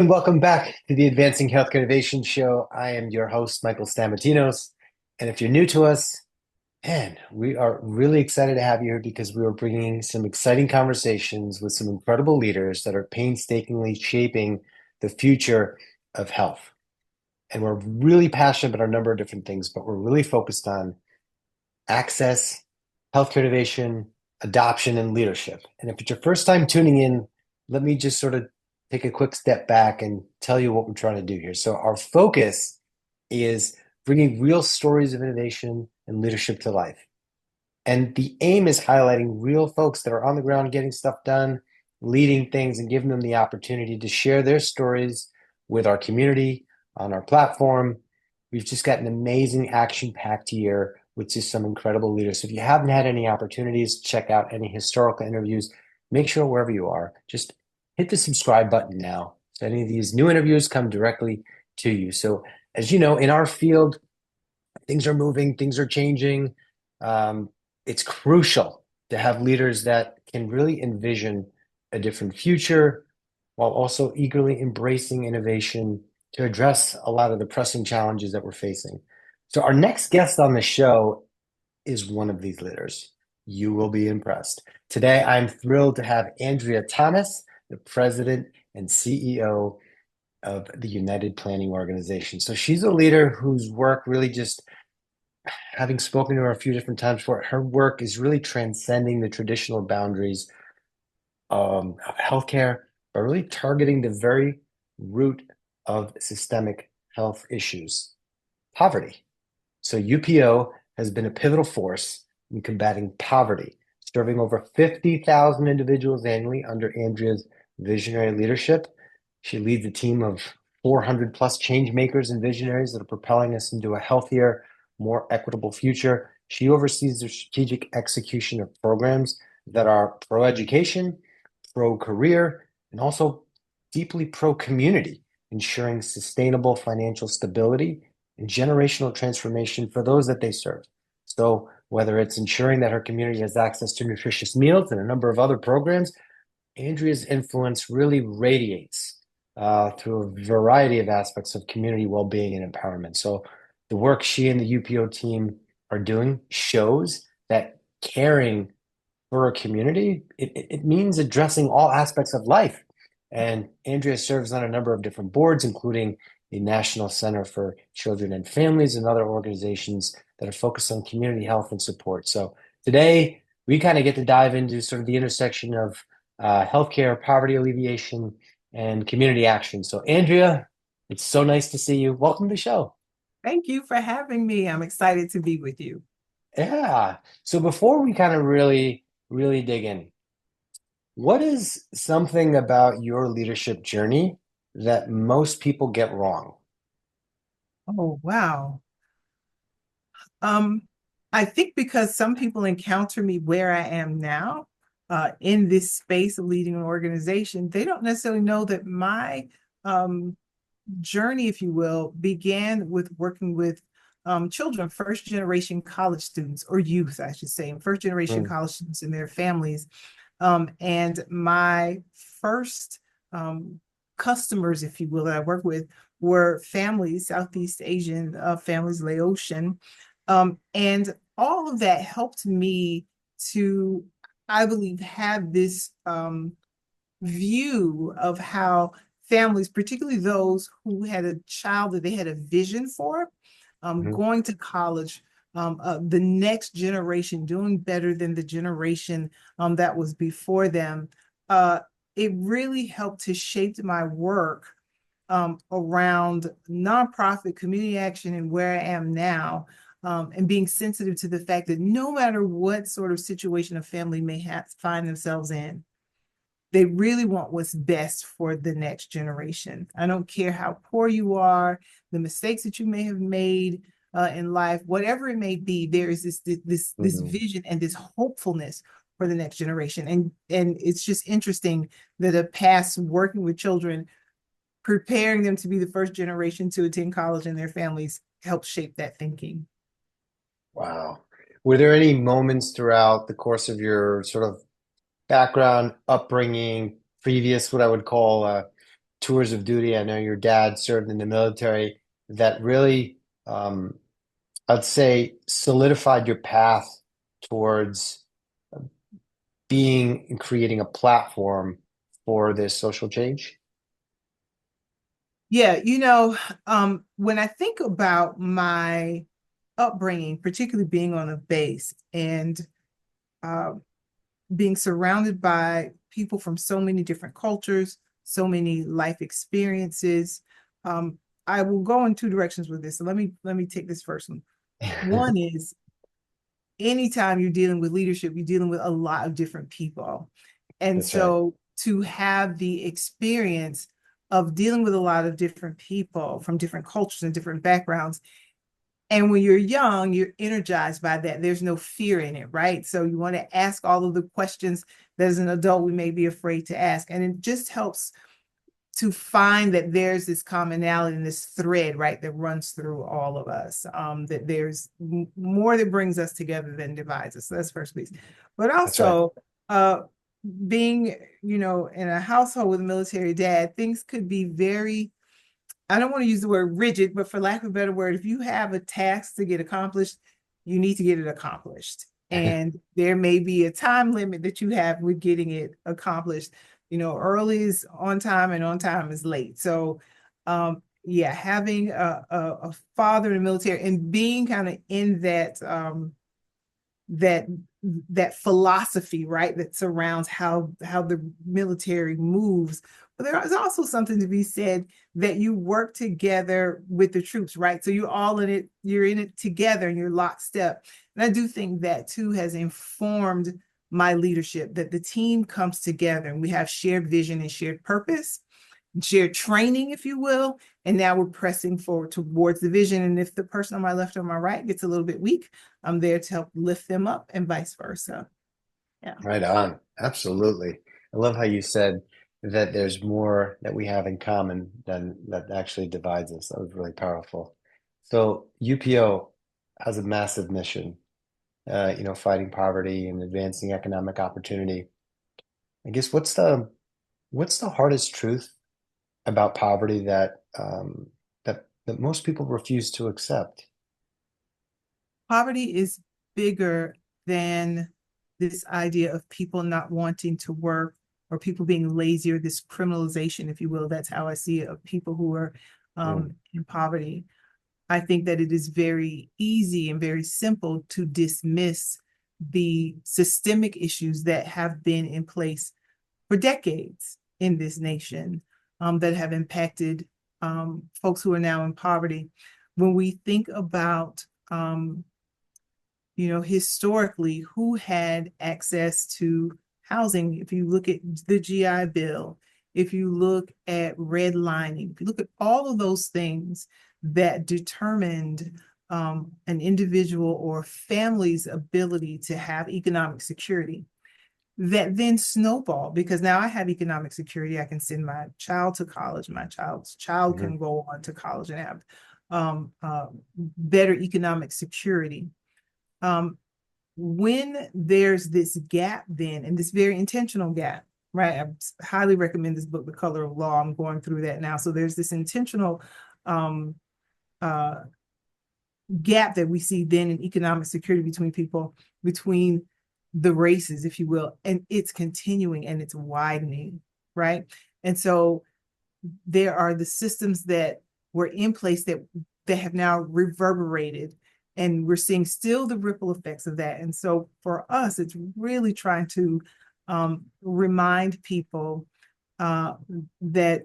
welcome back to the Advancing Healthcare Innovation Show. I am your host, Michael Stamatinos. And if you're new to us, man, we are really excited to have you here because we are bringing some exciting conversations with some incredible leaders that are painstakingly shaping the future of health. And we're really passionate about a number of different things, but we're really focused on access, healthcare innovation, adoption, and leadership. And if it's your first time tuning in, let me just sort of take a quick step back and tell you what we're trying to do here. So, our focus is bringing real stories of innovation and leadership to life. And the aim is highlighting real folks that are on the ground getting stuff done, leading things, and giving them the opportunity to share their stories with our community on our platform. We've just got an amazing action-packed year with just some incredible leaders. So if you haven't had any opportunities to check out any historical interviews, make sure wherever you are, just hit the subscribe button now. So any of these new interviews come directly to you. So as you know, in our field, things are moving, things are changing. It's crucial to have leaders that can really envision a different future while also eagerly embracing innovation to address a lot of the pressing challenges that we're facing. So, our next guest on the show is one of these leaders. You will be impressed. Today, I'm thrilled to have Andrea Thomas, the president and CEO of the United Planning Organization. So, she's a leader whose work really just having spoken to her a few different times before, her work is really transcending the traditional boundaries of healthcare, but really targeting the very root of systemic health issues, poverty. So UPO has been a pivotal force in combating poverty, serving over 50,000 individuals annually under Andrea's visionary leadership. She leads a team of 400 plus change makers and visionaries that are propelling us into a healthier, more equitable future. She oversees the strategic execution of programs that are pro-education, pro-career, and also deeply pro-community, ensuring sustainable financial stability and generational transformation for those that they serve. So whether it's ensuring that her community has access to nutritious meals and a number of other programs, Andrea's influence really radiates through a variety of aspects of community well-being and empowerment. So the work she and the UPO team are doing shows that caring for a community, it means addressing all aspects of life. And Andrea serves on a number of different boards, including the National Center for Children and Families and other organizations that are focused on community health and support. So today, we kind of get to dive into sort of the intersection of healthcare, poverty alleviation, and community action. So, Andrea, it's so nice to see you. Welcome to the show. Thank you for having me. I'm excited to be with you. Yeah. So before we kind of really dig in, what is something about your leadership journey that most people get wrong? Oh, wow. Um, I think because some people encounter me where I am now, in this space of leading an organization, they don't necessarily know that my journey, if you will, began with working with children, first generation college students, or youth, I should say, and first generation Mm, college students and their families. And my first customers, if you will, that I work with were families, Southeast Asian families, Laotian. And all of that helped me to, I believe, have this view of how families, particularly those who had a child that they had a vision for, mhm. going to college, the next generation doing better than the generation that was before them. It really helped to shape my work around nonprofit community action and where I am now. And being sensitive to the fact that no matter what sort of situation a family may have find themselves in, they really want what's best for the next generation. I don't care how poor you are, the mistakes that you may have made in life, whatever it may be. There is this Mhm. vision and this hopefulness for the next generation, and it's just interesting that a past working with children, preparing them to be the first generation to attend college and their families helps shape that thinking. Wow. Were there any moments throughout the course of your sort of background, upbringing, previous, what I would call tours of duty. I know your dad served in the military that really, I'd say, solidified your path towards being and creating a platform for this social change? Yeah, when I think about my upbringing, particularly being on a base and uh, being surrounded by people from so many different cultures, so many life experiences, um, I will go in two directions with this. So let me take this first one. One is anytime you're dealing with leadership, you're dealing with a lot of different people. And That's right. so to have the experience of dealing with a lot of different people from different cultures and different backgrounds. And when you're young, you're energized by that. There's no fear in it, right? So you want to ask all of the questions that as an adult we may be afraid to ask. And it just helps to find that there's this commonality and this thread, right, that runs through all of us. That there's more that brings us together than divides us. So that's first piece. But That's right. also, being, in a household with a military dad, things could be very, I don't want to use the word rigid, but for lack of a better word, if you have a task to get accomplished, you need to get it accomplished. And there may be a time limit that you have with getting it accomplished. Early is on time and on time is late. So, yeah, having a father in the military and being kind of in that that philosophy, right, that surrounds how the military moves. But there is also something to be said that you work together with the troops, right? So you're in it together and you're lockstep. And I do think that too has informed my leadership, that the team comes together and we have shared vision and shared purpose, shared training, if you will. And now we're pressing forward towards the vision. And if the person on my left or my right gets a little bit weak, I'm there to help lift them up and vice versa. Yeah. Right on. Absolutely. I love how you said that there's more that we have in common than that actually divides us. That was really powerful. So UPO has a massive mission, fighting poverty and advancing economic opportunity. I guess what's the hardest truth about poverty that most people refuse to accept? Poverty is bigger than this idea of people not wanting to work or people being lazy or this criminalization, if you will. That's how I see it, of people who are Mm, in poverty. I think that it is very easy and very simple to dismiss the systemic issues that have been in place for decades in this nation, that have impacted folks who are now in poverty. When we think about, historically, who had access to housing, if you look at the GI Bill, if you look at redlining, if you look at all of those things that determined an individual or family's ability to have economic security, that then snowball because now I have economic security. I can send my child to college. My child's child mhm, can go on to college and have better economic security. Um, when there's this gap, then, and this very intentional gap, right? I highly recommend this book, The Color of Law. I'm going through that now. So there's this intentional um, uh, gap that we see then in economic security between people, between the races, if you will, and it's continuing and it's widening, right? And so there are the systems that were in place that have now reverberated, and we're seeing still the ripple effects of that. And so for us, it's really trying to remind people uh, that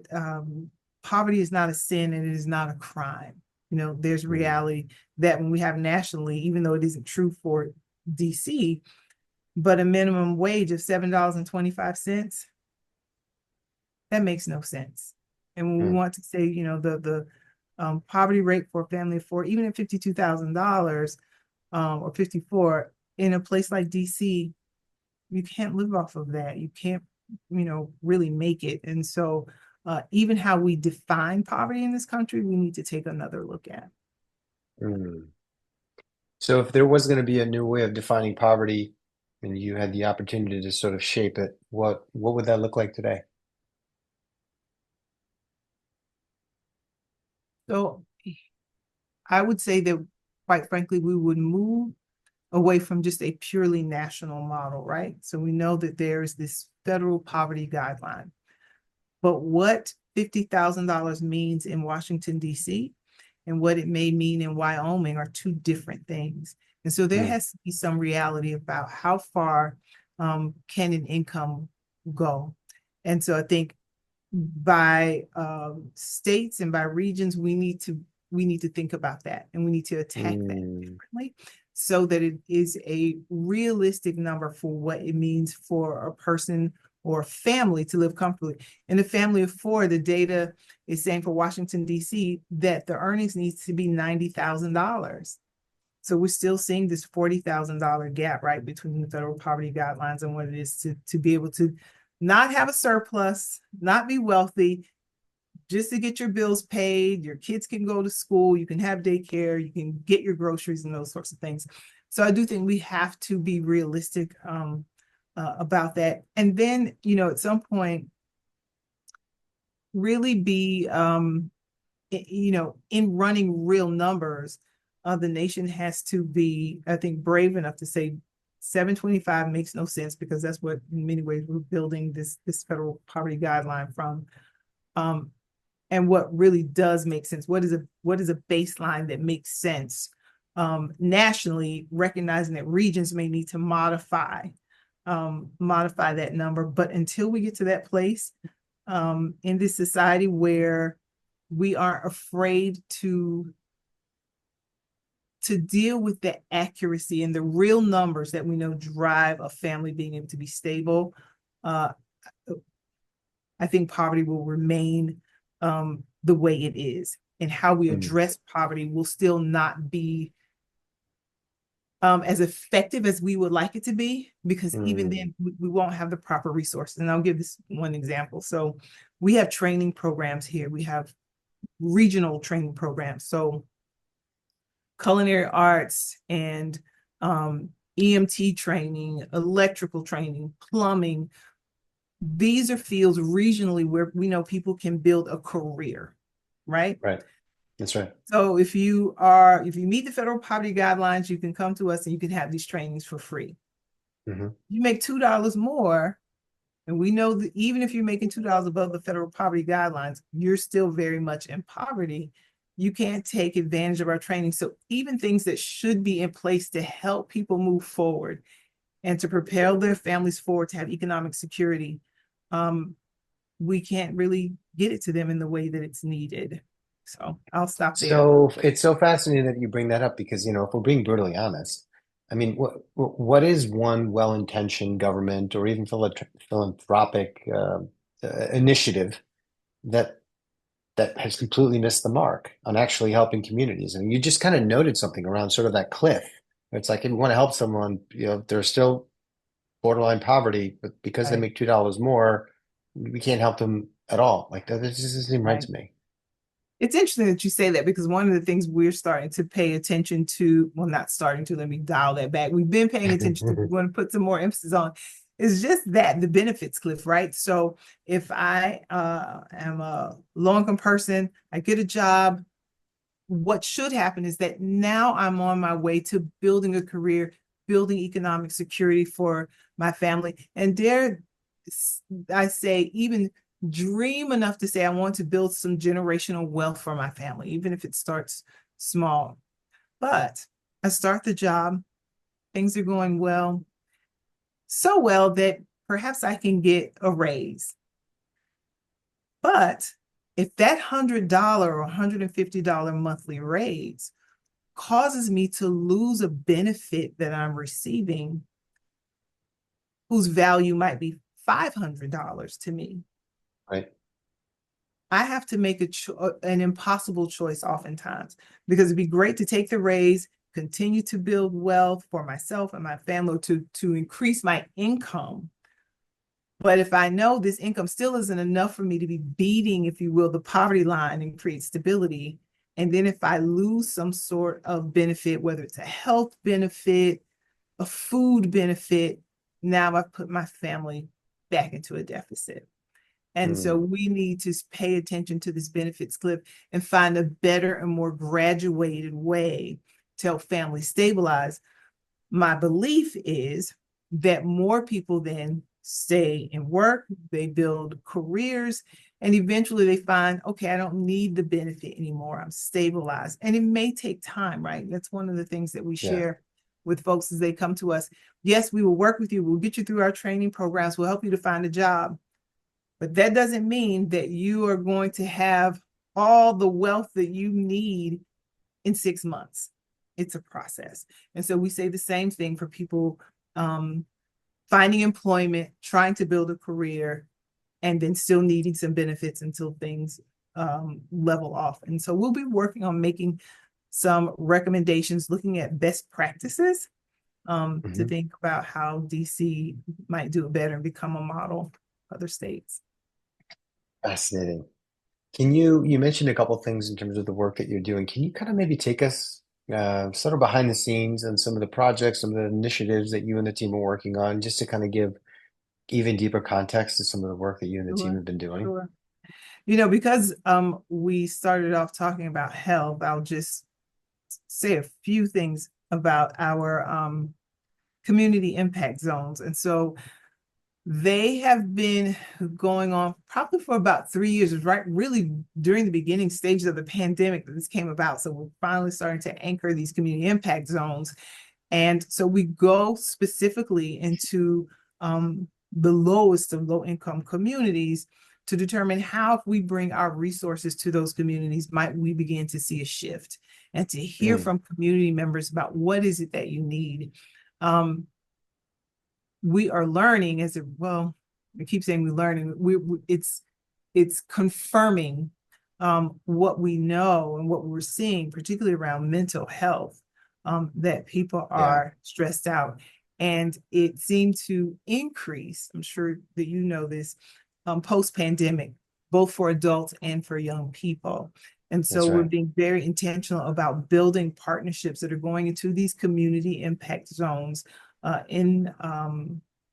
poverty is not a sin and it is not a crime. There's mm, reality that when we have nationally, even though it isn't true for DC, but a minimum wage of $7.25, that makes no sense. And when we mm, want to say, the poverty rate for a family of four, even at $52,000 or 54 in a place like DC, you can't live off of that. You can't, really make it. And so even how we define poverty in this country, we need to take another look at. mm. So if there was going to be a new way of defining poverty and you had the opportunity to sort of shape it, what would that look like today? So I would say that, quite frankly, we would move away from just a purely national model, right? So we know that there is this federal poverty guideline, but what $50,000 means in Washington, D.C., and what it may mean in Wyoming are two different things. And so there Mm, has to be some reality about how far can an income go. And so I think by states and by regions, we need to think about that, and we need to attack that mm, differently so that it is a realistic number for what it means for a person or a family to live comfortably. In a family of four, the data is saying for Washington, D.C., that the earnings needs to be $90,000. So we're still seeing this $40,000 gap, right, between the federal poverty guidelines and what it is to be able to not have a surplus, not be wealthy, just to get your bills paid. Your kids can go to school, you can have daycare, you can get your groceries and those sorts of things. So I do think we have to be realistic about that. And then, at some point, really be, in running real numbers, the nation has to be, I think, brave enough to say 725 makes no sense, because that's what, in many ways, we're building this federal poverty guideline from. And what really does make sense? What is a baseline that makes sense nationally, recognizing that regions may need to modify that number. But until we get to that place in this society where we aren't afraid to deal with the accuracy and the real numbers that we know drive a family being able to be stable, uh, I think poverty will remain the way it is, and how we mm, address poverty will still not be as effective as we would like it to be, because even mm. then we won't have the proper resources. And I'll give this one example. So we have training programs here. We have regional training programs. So culinary arts and EMT training, electrical training, plumbing. These are fields regionally where we know people can build a career, right? Right. That's right. So if you meet the federal poverty guidelines, you can come to us and you can have these trainings for free. Hmm. You make $2 more, and we know that even if you're making $2 above the federal poverty guidelines, you're still very much in poverty. You can't take advantage of our training. So even things that should be in place to help people move forward and to propel their families forward to have economic security, we can't really get it to them in the way that it's needed. So I'll stop there. So it's so fascinating that you bring that up because, if we're being brutally honest, I mean, what is one well-intentioned government or even philanthropic initiative that has completely missed the mark on actually helping communities? I mean, you just kind of noted something around sort of that cliff. It's like if you want to help someone, they're still borderline poverty, but because they Right, make $2 more, we can't help them at all. Like that just doesn't seem right right. to me. It's interesting that you say that, because one of the things we're starting to pay attention to, well, not starting to, let me dial that back. We've been paying attention to, we want to put some more emphasis on, is just that the benefits cliff, right? So if I am a low income person, I get a job, what should happen is that now I'm on my way to building a career, building economic security for my family. And dare I say, even dream enough to say, I want to build some generational wealth for my family, even if it starts small. But I start the job, things are going well, so well that perhaps I can get a raise. But if that $100 or $150 monthly raise causes me to lose a benefit that I'm receiving, whose value might be $500 to me, Right. I have to make an impossible choice oftentimes, because it'd be great to take the raise, continue to build wealth for myself and my family, to increase my income. But if I know this income still isn't enough for me to be beating, if you will, the poverty line and create stability, and then if I lose some sort of benefit, whether it's a health benefit, a food benefit, now I've put my family back into a deficit. And so Mm. we need to pay attention to this benefits cliff and find a better and more graduated way to help families stabilize. My belief is that more people then stay in work, they build careers, and eventually they find, okay, I don't need the benefit anymore. I'm stabilized. And it may take time, right? That's one of the things that we Yeah. share with folks as they come to us. Yes, we will work with you. We'll get you through our training programs. We'll help you to find a job. But that doesn't mean that you are going to have all the wealth that you need in 6 months. It's a process. And so we say the same thing for people finding employment, trying to build a career, and then still needing some benefits until things level off. And so we'll be working on making some recommendations, looking at best practices to Hmm. think about how DC might do it better and become a model for other states. Fascinating. You mentioned a couple things in terms of the work that you're doing. Can you kind of maybe take us sort of behind the scenes and some of the projects, some of the initiatives that you and the team are working on, just to kind of give even deeper context to some of the work that you and the team Sure, have been doing? sure. Because we started off talking about health, I'll just say a few things about our community impact zones. And so they have been going on probably for about 3 years, right? Really during the beginning stages of the pandemic that this came about. So we're finally starting to anchor these community impact zones. And so we go specifically into the lowest of low income communities to determine how, if we bring our resources to those communities, might we begin to see a shift and to hear Mm. from community members about what is it that you need. We are learning as it, well, I keep saying we're learning. It's confirming what we know and what we're seeing, particularly around mental health, that people Yeah. are stressed out. And it seemed to increase, I'm sure that you know this, post-pandemic, both for adults and for young people. And so That's we're right. being very intentional about building partnerships that are going into these community impact zones in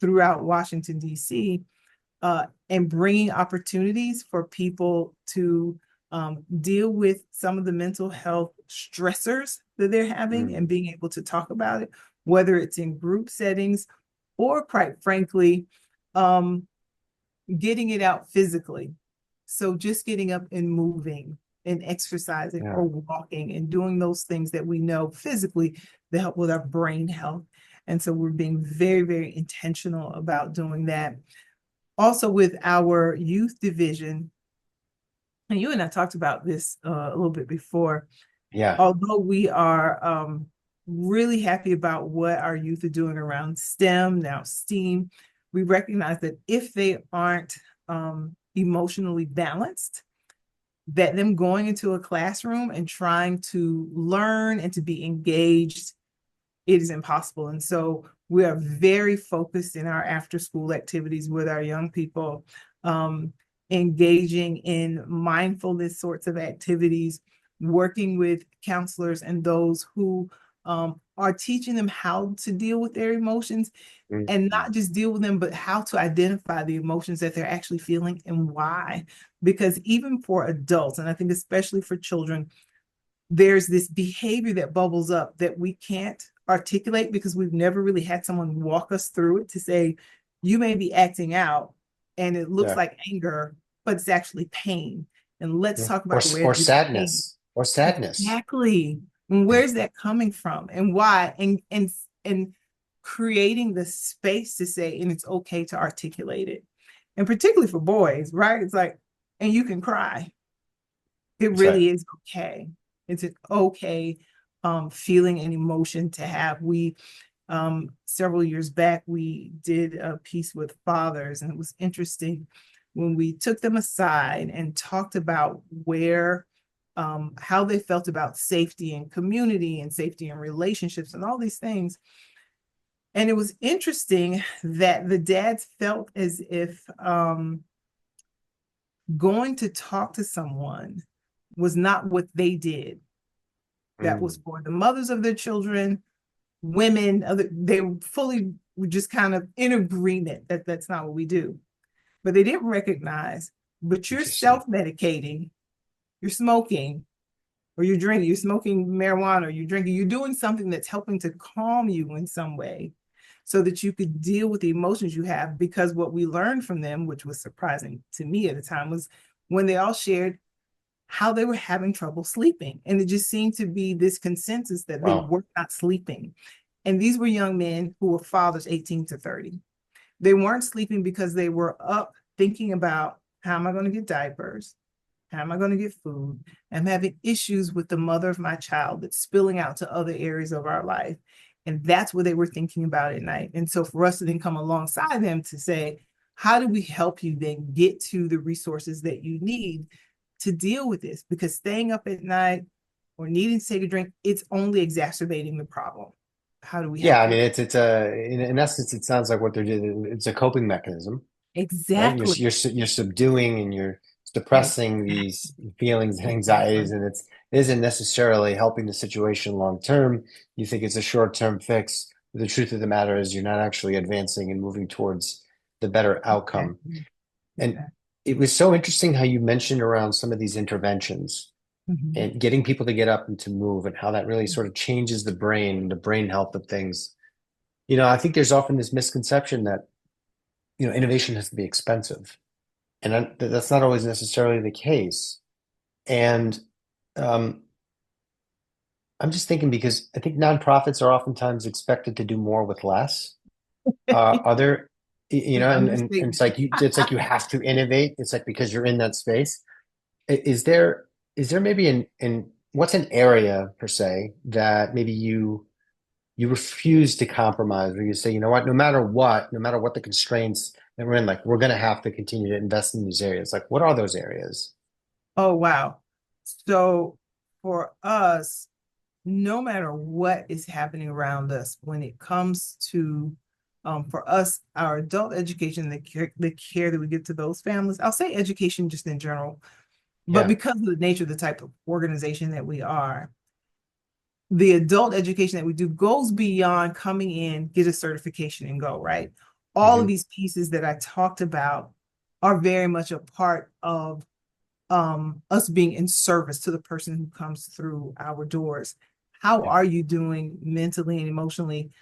throughout Washington, D.C., and bringing opportunities for people to deal with some of the mental health stressors that they're having and Mm. being able to talk about it, whether it's in group settings or, quite frankly, um, getting it out physically. So just getting up and moving and exercising Yeah. or walking and doing those things that we know physically that help with our brain health. And so we're being very, very intentional about doing that. Also with our youth division, and you and I talked about this a little bit before, Yeah. although we are really happy about what our youth are doing around STEM, now STEAM, we recognize that if they aren't emotionally balanced, that them going into a classroom and trying to learn and to be engaged, it is impossible. And so we are very focused in our after school activities with our young people, engaging in mindfulness sorts of activities, working with counselors and those who are teaching them how to deal with their emotions, and Mm. not just deal with them, but how to identify the emotions that they're actually feeling and why. Because even for adults, and I think especially for children, there's this behavior that bubbles up that we can't articulate because we've never really had someone walk us through it to say, you may be acting out and it looks Yeah. like anger, but it's actually pain. And let's Yeah. talk about where Or this pain. sadness. Or sadness. Exactly. And where's that coming from and why? And creating the space to say, and it's okay to articulate it. And particularly for boys, right? It's like, and you can cry. It That's right. really is okay. It's an okay feeling and emotion to have. We several years back we did a piece with fathers, and it was interesting when we took them aside and talked about where how they felt about safety and community and safety and relationships and all these things. And it was interesting that the dads felt as if going to talk to someone was not what they did. That was Mm. for the mothers of their children, women. They fully were just kind of in agreement that that's not what we do. but they didn't recognize, but you're Interesting. self-medicating, you're smoking, or you're drinking, you're smoking marijuana, or you're drinking, you're doing something that's helping to calm you in some way so that you could deal with the emotions you have. Because what we learned from them, which was surprising to me at the time, was when they all shared how they were having trouble sleeping. And it just seemed to be this consensus that they Wow. were not sleeping. And these were young men who were fathers 18 to 30. They weren't sleeping because they were up thinking about, how am I going to get diapers? How am I going to get food? I'm having issues with the mother of my child that's spilling out to other areas of our life. And that's what they were thinking about at night. And so for us to then come alongside them to say, how do we help you then get to the resources that you need to deal with this? Because staying up at night or needing to take a drink, it's only exacerbating the problem. How do we Yeah, help I you? mean, it's a in essence, it sounds like what they're doing. It's a coping mechanism, right? Exactly. You're subduing and you're suppressing Exactly. these feelings and Exactly. anxieties, and it isn't necessarily helping the situation long term. You think it's a short term fix. The truth of the matter is, you're not actually advancing and moving towards the better outcome. Exactly. And Exactly. it was so interesting how you mentioned around some of these interventions Mhm. and getting people to get up and to move, and how that really sort of changes the brain health of things. I think there's often this misconception that, innovation has to be expensive. And that's not always necessarily the case. And um, I'm just thinking, because I think nonprofits are oftentimes expected to do more with less. Are there, An and understatement. it's like you have to innovate. It's like, because you're in that space. Is there maybe in what's an area per se that maybe you refuse to compromise, where you say, you know what, no matter what the constraints that we're in, like, we're going to have to continue to invest in these areas. Like, what are those areas? Oh, wow. So for us, no matter what is happening around us, when it comes to, for us, our adult education, the care that we give to those families, I'll say education just in general, but Yeah. because of the nature of the type of organization that we are, the adult education that we do goes beyond coming in, get a certification and go, right? All of Hmm. these pieces that I talked about are very much a part of us being in service to the person who comes through our doors. How Yeah. are you doing mentally and emotionally?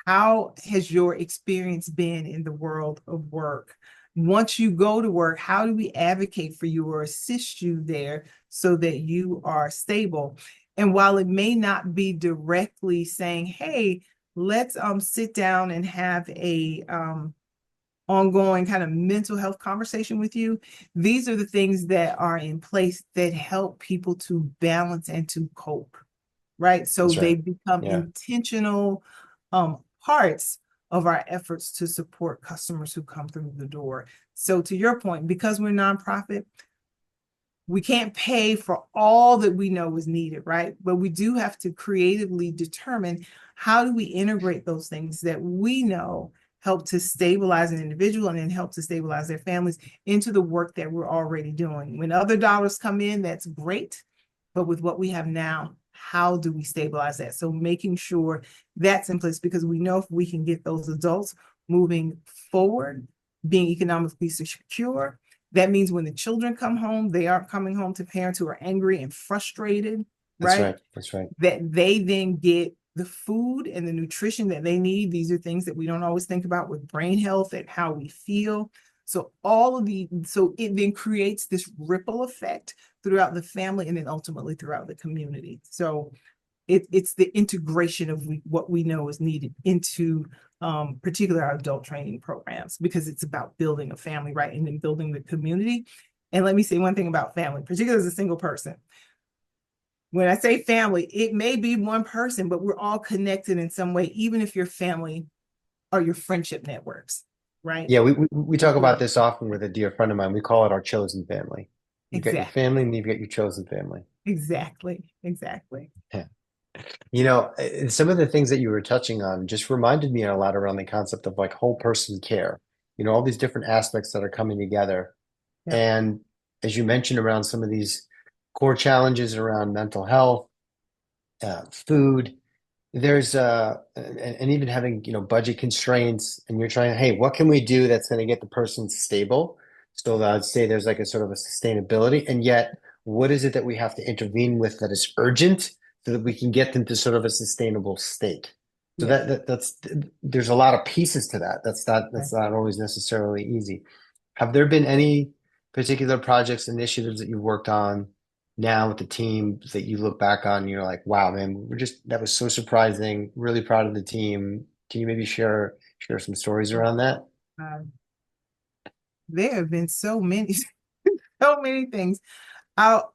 How has your experience been in the world of work? Once you go to work, how do we advocate for you or assist you there so that you are stable? And while it may not be directly saying, hey, let's sit down and have a ongoing kind of mental health conversation with you, these are the things that are in place that help people to balance and to cope, right? So That's they right. become Yeah. intentional parts of our efforts to support customers who come through the door. So to your point, because we're nonprofit, we can't pay for all that we know is needed, right? But we do have to creatively determine, how do we integrate those things that we know help to stabilize an individual and then help to stabilize their families into the work that we're already doing. When other dollars come in, that's great. But with what we have now, how do we stabilize that? So making sure that's in place, because we know if we can get those adults moving forward, being economically secure, that means when the children come home, they aren't coming home to parents who are angry and frustrated, That's right? right. That's right. That they then get the food and the nutrition that they need. These are things that we don't always think about with brain health and how we feel. So it then creates this ripple effect throughout the family and then ultimately throughout the community. So it's the integration of what we know is needed into particular our adult training programs, because it's about building a family, right? And then building the community. And let me say one thing about family, particularly as a single person. When I say family, it may be one person, but we're all connected in some way, even if your family are your friendship networks, right? Yeah, we talk We're about this often with a dear friend of mine. We call it our chosen family. You've got your exactly, family, and you've got your chosen family. exactly. Yeah. Some of the things that you were touching on just reminded me a lot around the concept of like whole person care. All these different aspects that are coming together. Yeah. And as you mentioned, around some of these core challenges around mental health, food, there's and even having, budget constraints, and you're trying, hey, what can we do that's going to get the person stable? So that I'd say there's like a sort of a sustainability, and yet what is it that we have to intervene with that is urgent so that we can get them to sort of a sustainable state? So Yeah. that's there's a lot of pieces to that. Right. That's not always necessarily easy. Have there been any particular projects, initiatives that you've worked on now with the team that you look back on and you're like, wow, man, that was so surprising. Really proud of the team. Can you maybe share some stories around that? Um, there have been so many, so many things. I'll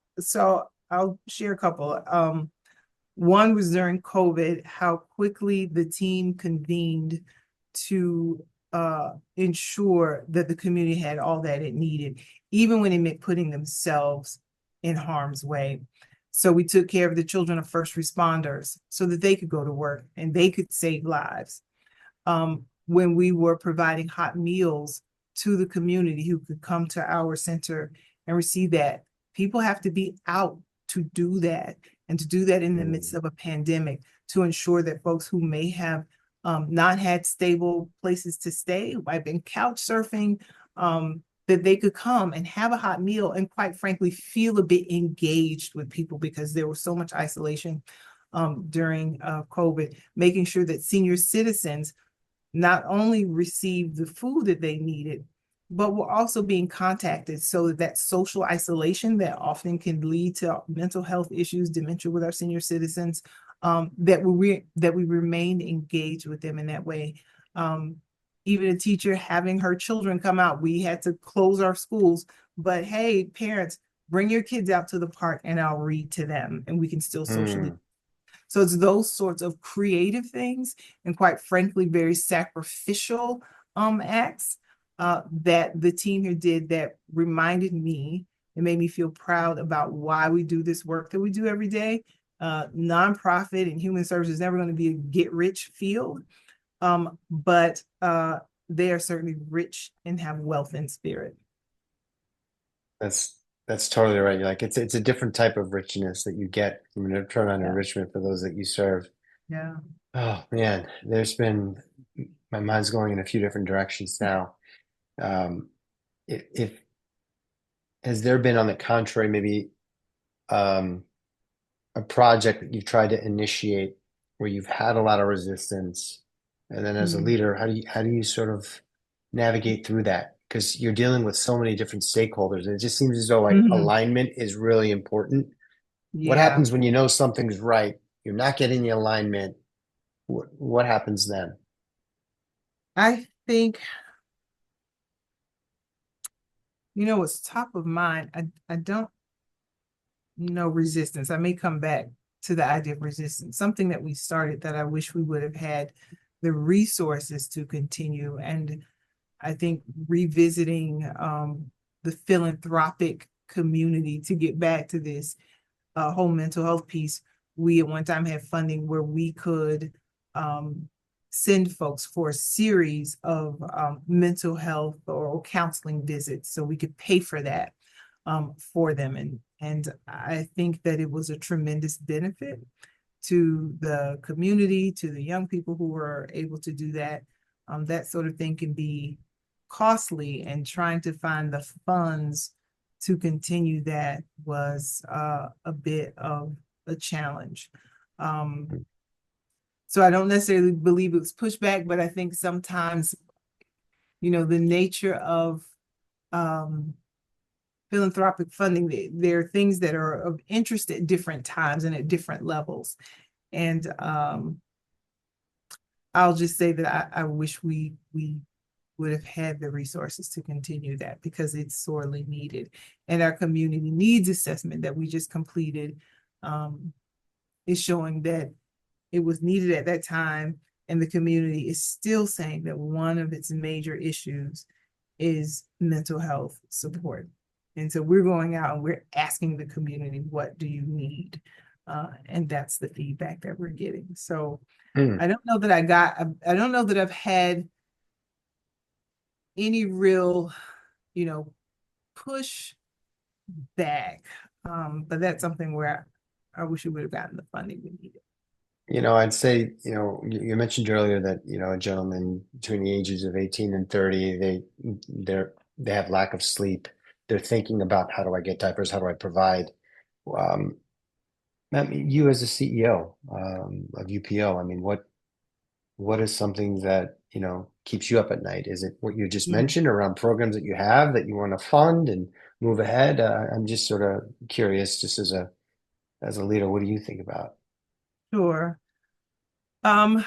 share a couple. One was during COVID, how quickly the team convened to ensure that the community had all that it needed, even when it meant putting themselves in harm's way. So we took care of the children of first responders so that they could go to work and they could save lives. When we were providing hot meals to the community who could come to our center and receive that, people have to be out to do that, and to do that in the midst Mm, of a pandemic, to ensure that folks who may have not had stable places to stay, I've been couch surfing, that they could come and have a hot meal and, quite frankly, feel a bit engaged with people, because there was so much isolation during COVID, making sure that senior citizens not only received the food that they needed, but were also being contacted, so that that social isolation that often can lead to mental health issues, dementia with our senior citizens, that we remained engaged with them in that way. Um, Even a teacher having her children come out, we had to close our schools, but hey, parents, bring your kids out to the park and I'll read to them, and we can still socially. mm. So it's those sorts of creative things, and, quite frankly, very sacrificial acts that the team here did, that reminded me and made me feel proud about why we do this work that we do every day. Nonprofit and human service is never going to be a get rich field, but they are certainly rich and have wealth and spirit. That's totally right. You're like, it's a different type of richness that you get from an return on Yeah. enrichment for those that you serve. Yeah. Oh man, my mind's going in a few different directions now. Um, if has there been, on the contrary, maybe um, a project that you've tried to initiate where you've had a lot of resistance, and then as a Mhm. leader, how do you sort of navigate through that? Because you're dealing with so many different stakeholders, and it just seems as though like Mhm. alignment is really important. What Yeah. happens when you know something's right, you're not getting the alignment? What happens then? I think, what's top of mind. I don't know resistance. I may come back to the idea of resistance, something that we started that I wish we would have had the resources to continue. And I think revisiting the philanthropic community, to get back to this whole mental health piece. We at one time had funding where we could um, send folks for a series of mental health or counseling visits, so we could pay for that for them. And I think that it was a tremendous benefit to the community, to the young people who were able to do that. That sort of thing can be costly, and trying to find the funds to continue that was a bit of a challenge. Um, so I don't necessarily believe it was pushback, but I think sometimes, the nature of um, philanthropic funding, there are things that are of interest at different times and at different levels. And I'll just say that I wish we would have had the resources to continue that, because it's sorely needed. And our community needs assessment that we just completed um, is showing that it was needed at that time, and the community is still saying that one of its major issues is mental health support. And so we're going out and we're asking the community, what do you need? And that's the feedback that we're getting. So Hmm. I don't know that I've had any real, you know, push back. But that's something where I wish we would have gotten the funding we needed. I'd say, you mentioned earlier that, a gentleman between the ages of 18 and 30, they have lack of sleep. They're thinking about, how do I get diapers? How do I provide? Um, I mean, you as a CEO of UPO, I mean, what is something that, keeps you up at night? Is it what you just Mm, mentioned around programs that you have that you want to fund and move ahead? I'm just sort of curious, just as a leader, what do you think about? sure. Um,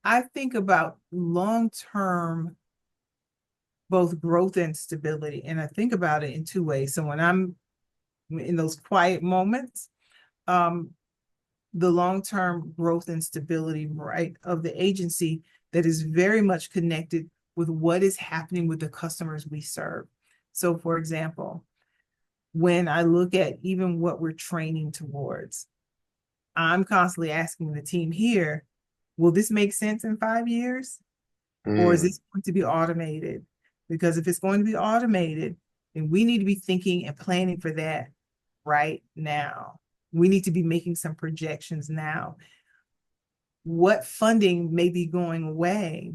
I think about long-term both growth and stability, and I think about it in two ways. So when I'm in those quiet moments, um, the long-term growth and stability, right, of the agency that is very much connected with what is happening with the customers we serve. So, for example, when I look at even what we're training towards, I'm constantly asking the team here, will this make sense in 5 years? Or is Mm, this going to be automated? Because if it's going to be automated, then we need to be thinking and planning for that right now. We need to be making some projections now. What funding may be going away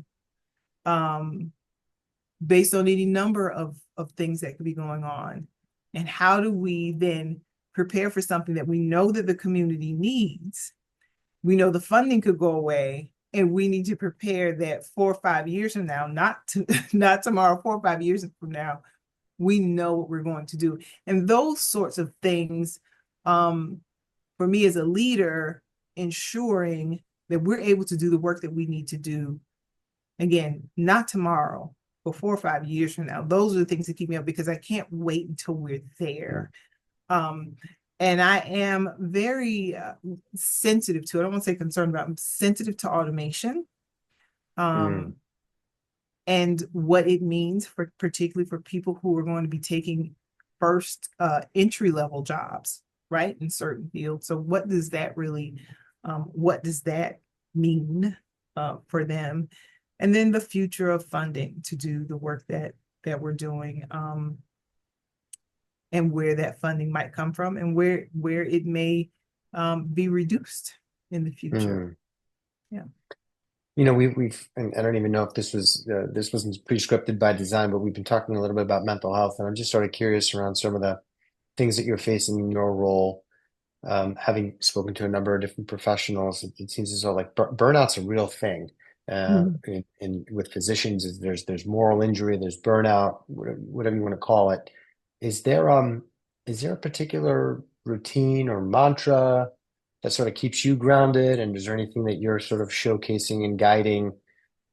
um, based on any number of things that could be going on? And how do we then prepare for something that we know that the community needs? We know the funding could go away, and we need to prepare that 4 or 5 years from now, not tomorrow, 4 or 5 years from now, we know what we're going to do. And those sorts of things, um, for me as a leader, ensuring that we're able to do the work that we need to do. Again, not tomorrow, but 4 or 5 years from now. Those are the things that keep me up because I can't wait until we're mm, there. Um, and I am very sensitive to it. I don't want to say concerned about, I'm sensitive to automation. mm, Um, and what it means for particularly for people who are going to be taking first entry level jobs, right, in certain fields. So what does that mean for them? And then the future of funding to do the work that we're doing, and where that funding might come from, and where it may be reduced in the future. mm. Yeah. And I don't even know if this wasn't pre-scripted by design, but we've been talking a little bit about mental health, and I'm just sort of curious around some of the things that you're facing in your role. Having spoken to a number of different professionals, it seems as though like burnout's a real thing. Mm. With physicians, there's moral injury, there's burnout, whatever you want to call it. Is there um is there a particular routine or mantra that sort of keeps you grounded? And is there anything that you're sort of showcasing and guiding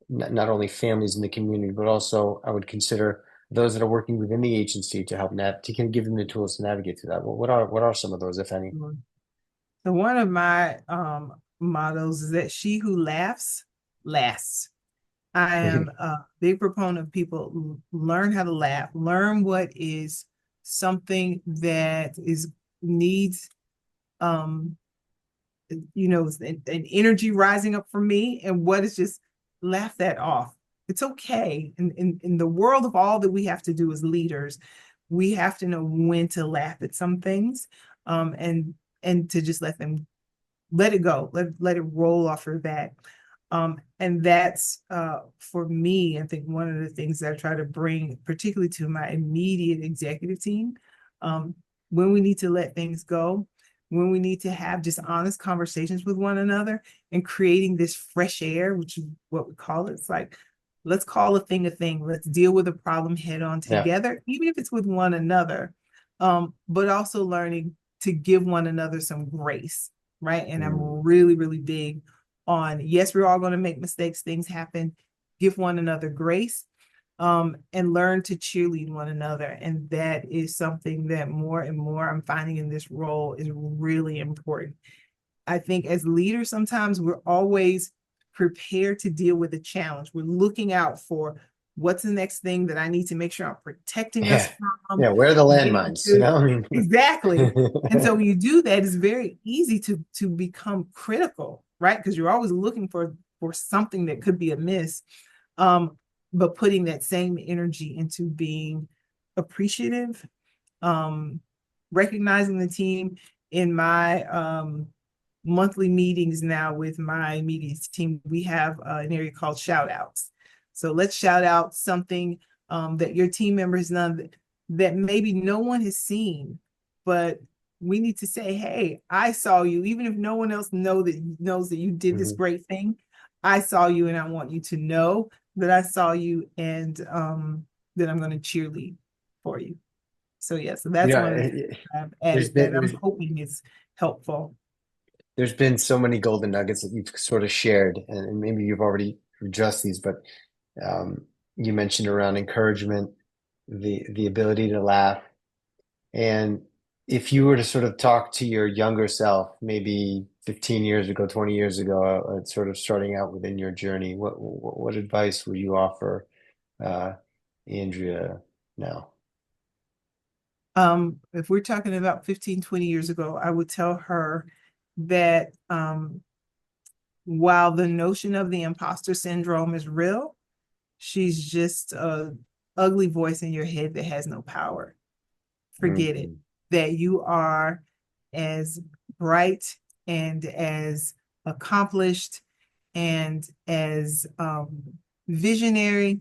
not only families in the community, but also I would consider those that are working within the agency to help to kind of give them the tools to navigate through that? What are some of those, if any? So one of my mottos is that she who laughs lasts. I am a big proponent of people learn how to laugh, learn what is something that is needs um an energy rising up for me, and what is just laugh that off. It's okay. In the world of all that we have to do as leaders, we have to know when to laugh at some things, and to just let it go, let it roll off your back. And that's for me, I think one of the things that I try to bring, particularly to my immediate executive team, um, when we need to let things go, when we need to have just honest conversations with one another, and creating this fresh air, which is what we call it. It's like, let's call a thing a thing. Let's deal with a problem head on Yeah. together, even if it's with one another. But also learning to give one another some grace, right? And I'm Mm, really, really big on, yes, we're all going to make mistakes, things happen, give one another grace, and learn to cheerlead one another. And that is something that more and more I'm finding in this role is really important. I think as leaders, sometimes we're always prepared to deal with a challenge. We're looking out for what's the next thing that I need to make sure I'm protecting us yeah. from Yeah. Where are the getting landmines? to. I mean, Exactly. And so when you do that, it's very easy to become critical, right? Because you're always looking for something that could be amiss. Um, but putting that same energy into being appreciative, um, recognizing the team in my monthly meetings now with my media team. We have an area called shout outs. So let's shout out something that your team members done that maybe no one has seen, but we need to say, hey, I saw you, even if no one else knows that you did this Mhm. great thing. I saw you, and I want you to know that I saw you, and that I'm going to cheerlead for you. So yeah, so that's Yeah, one of the things I've there's added been that I'm hoping is helpful. there's been so many golden nuggets that you've sort of shared, and maybe you've already addressed these, but um, you mentioned around encouragement, the ability to laugh, and if you were to sort of talk to your younger self, maybe 15 years ago, 20 years ago, sort of starting out within your journey, what advice would you offer uh, Andrea now? If we're talking about 15, 20 years ago, I would tell her that while the notion of the imposter syndrome is real, she's just a ugly voice in your head that has no power. Forget it. Mhm. That you are as bright and as accomplished and as visionary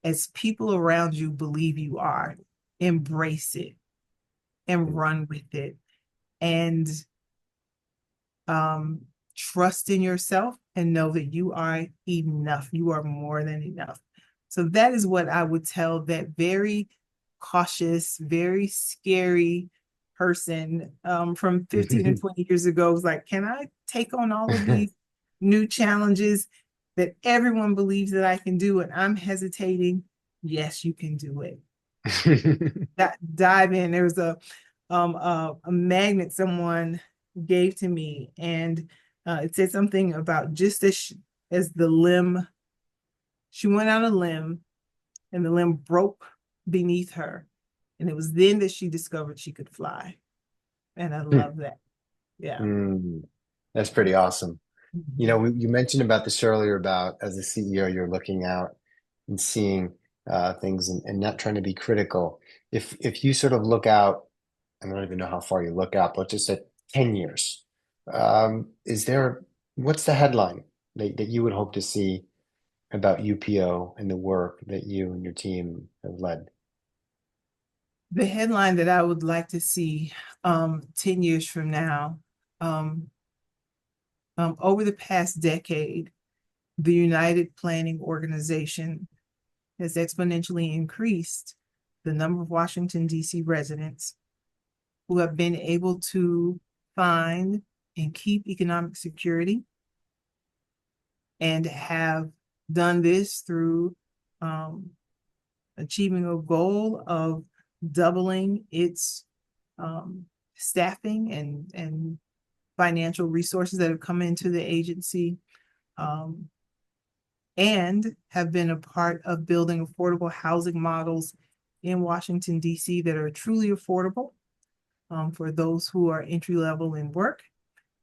as people around you believe you are. Embrace it and run with it, and um, trust in yourself and know that you are enough. You are more than enough. So that is what I would tell that very cautious, very scary person from 15 and 20 years ago. Was like, can I take on all of these new challenges that everyone believes that I can do? And I'm hesitating. Yes, you can do it. Dive in. There was a magnet someone gave to me, and it said something about just as the limb, she went on a limb, and the limb broke beneath her, and it was then that she discovered she could fly. And I love that. Yeah. Mm, that's pretty awesome. You know, Mhm. you mentioned about this earlier about as a CEO, you're looking out and seeing things and not trying to be critical. If you sort of look out, I don't even know how far you look out, but just at 10 years, is there, what's the headline that you would hope to see about UPO and the work that you and your team have led? The headline that I would like to see 10 years from now, um, over the past decade, the United Planning Organization has exponentially increased the number of Washington, D.C. residents who have been able to find and keep economic security, and have done this through um, achieving a goal of doubling its um, staffing and financial resources that have come into the agency, um, and have been a part of building affordable housing models in Washington, D.C. that are truly affordable for those who are entry level in work.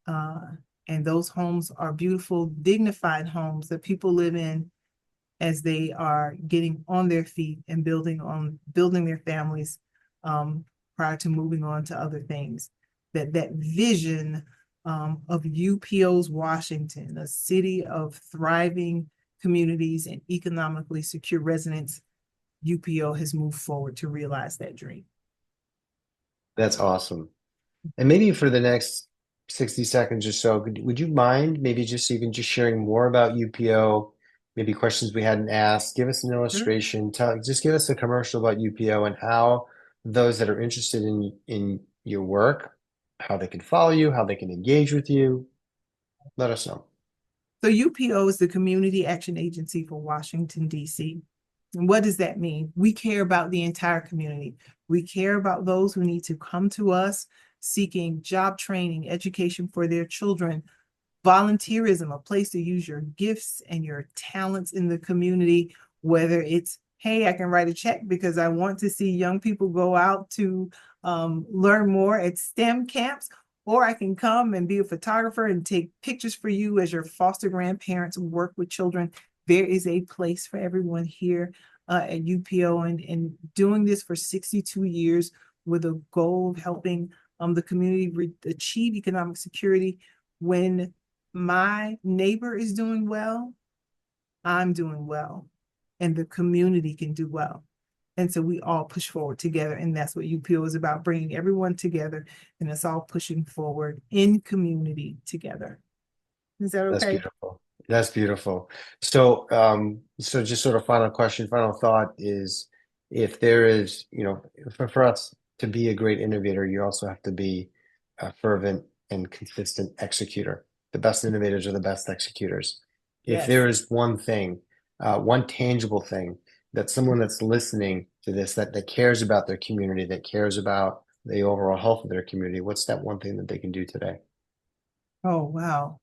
Uh, and those homes are beautiful, dignified homes that people live in as they are getting on their feet and building their families prior to moving on to other things. That vision of UPO's Washington, a city of thriving communities and economically secure residents, UPO has moved forward to realize that dream. That's awesome. And maybe for the next 60 seconds or so, would you mind maybe just even just sharing more about UPO, maybe questions we hadn't asked? Give us an Sure. illustration. Just give us a commercial about UPO and how those that are interested in your work, how they can follow you, how they can engage with you. Let us know. So UPO is the Community Action Agency for Washington, D.C. And what does that mean? We care about the entire community. We care about those who need to come to us seeking job training, education for their children, volunteerism, a place to use your gifts and your talents in the community, whether it's, hey, I can write a check because I want to see young people go out to learn more at STEM camps, or I can come and be a photographer and take pictures for you as your foster grandparents work with children. There is a place for everyone here at UPO, and doing this for 62 years with a goal of helping the community achieve economic security. When my neighbor is doing well, I'm doing well, and the community can do well. And so we all push forward together. And that's what UPO is about, bringing everyone together and us all pushing forward in community together. Is that That's okay? beautiful. That's beautiful. So, so just sort of final question, final thought is if there is, for us to be a great innovator, you also have to be a fervent and consistent executor. The best innovators are the best executors. If Yes. there is one thing, one tangible thing that someone that's listening to this, that cares about their community, that cares about the overall health of their community, what's that one thing that they can do today? Oh, wow.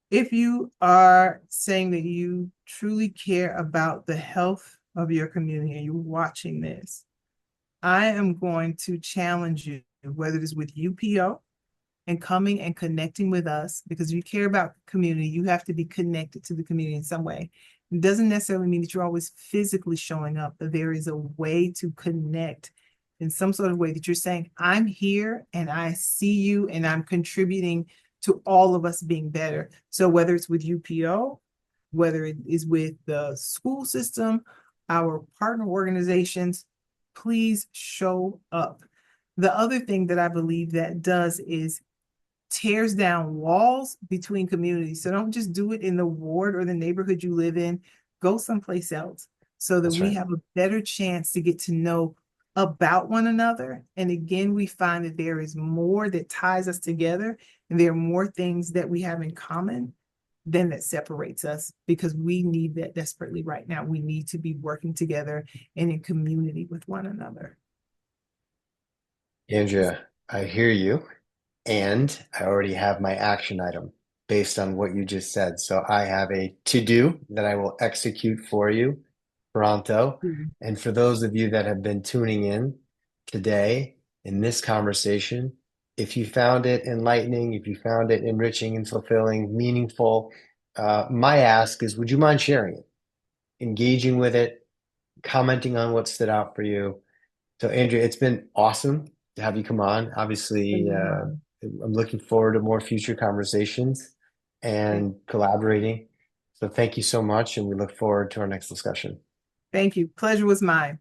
If you are saying that you truly care about the health of your community and you're watching this, I am going to challenge you, whether it is with UPO and coming and connecting with us, because if you care about the community, you have to be connected to the community in some way. It doesn't necessarily mean that you're always physically showing up, but there is a way to connect in some sort of way that you're saying, I'm here and I see you and I'm contributing to all of us being better. So whether it's with UPO, whether it is with the school system, our partner organizations, please show up. The other thing that I believe that does is tears down walls between communities. So don't just do it in the ward or the neighborhood you live in. Go someplace else so that That's we right. have a better chance to get to know about one another. And again, we find that there is more that ties us together, and there are more things that we have in common than that separates us, because we need that desperately right now. We need to be working together and in community with one another. Andrea, I hear you. And I already have my action item based on what you just said. So I have a to-do that I will execute for you pronto. Mhm. And for those of you that have been tuning in today in this conversation, if you found it enlightening, if you found it enriching and fulfilling, meaningful, my ask is, would you mind sharing it, engaging with it, commenting on what stood out for you? So, Andrea, it's been awesome to have you come on. Obviously, I'm looking forward to more future conversations and collaborating. So, thank you so much, and we look forward to our next discussion. Thank you. Pleasure was mine.